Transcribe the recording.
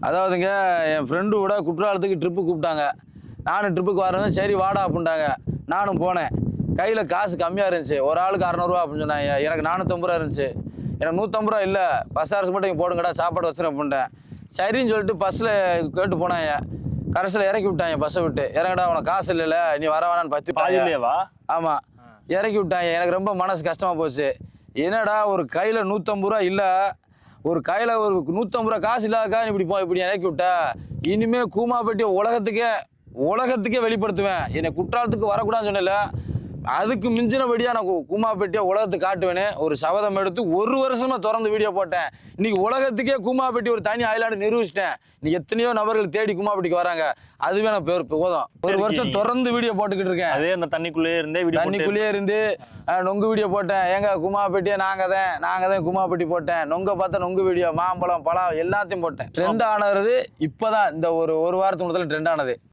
அதாவதுங்க என் ஃப்ரெண்டு கூட குற்றாலத்துக்கு ட்ரிப்பு கூப்பிட்டாங்க. நானும் ட்ரிப்புக்கு வரேன் சரி வாடா அப்படின்ட்டாங்க. நானும் போனேன். கையில் காசு கம்மியாக இருந்துச்சு. ஒரு ஆளுக்கு 600 அப்படின்னு சொன்னாங்க. எனக்கு 450 ரூபா இருந்துச்சு. எனக்கு 150 ரூபா இல்லை, பஸ் அரசு மட்டும் இங்கே போடுங்கடா, சாப்பாடு வச்சுருங்க அப்படின்ட்டேன். சரின்னு சொல்லிட்டு பஸ்ஸில் கேட்டு போனாங்க. கடைசியில் இறக்கி விட்டாங்க. பஸ்ஸை விட்டு இறங்கடா, உனக்கு காசு இல்லைல்ல, நீ வர வேணான்னு பற்றி பாதிலேவா? ஆமாம், இறக்கி விட்டாங்க. எனக்கு ரொம்ப மனசு கஷ்டமாக போச்சு. என்னடா ஒரு கையில் 150 ரூபா இல்லை, ஒரு கையில் ஒரு 150 ரூபா காசு இல்லாதக்கா நீ இப்படி இறக்கி விட்ட. இனிமேல் கூமாப்பட்டியை உலகத்துக்கே வெளிப்படுத்துவேன். என்னை குற்றாலத்துக்கு வரக்கூடாதுன்னு சொன்னல, அதுக்கு மிஞ்சினபடியாக நான் கூமாப்பட்டியை உலகத்துக்கு காட்டுவேன்னு ஒரு சபதம் எடுத்து 1 வருஷமா தொடர்ந்து வீடியோ போட்டேன். இன்னைக்கு உலகத்துக்கே கூமாப்பட்டி ஒரு தனி ஐலாண்டு நிரூபிச்சிட்டேன். இன்னைக்கு எத்தனையோ நபர்கள் தேடி கூமாப்பட்டிக்கு வராங்க. அதுவே நான் போதும். 1 வருஷம் தொடர்ந்து வீடியோ போட்டுக்கிட்டு இருக்கேன். அதே அந்த தண்ணிக்குள்ளேயே இருந்து நொங்கு வீடியோ போட்டேன். ஏங்க கூமாப்பட்டியை நாங்கள் தான் கூமாப்பட்டி போட்டேன். நொங்க பார்த்தா நொங்கு வீடியோ, மாம்பழம், பழம் எல்லாத்தையும் போட்டேன். ட்ரெண்ட் ஆனது இப்போதான், இந்த ஒரு வாரத்துக்கு முதல்ல ட்ரெண்ட் ஆனது.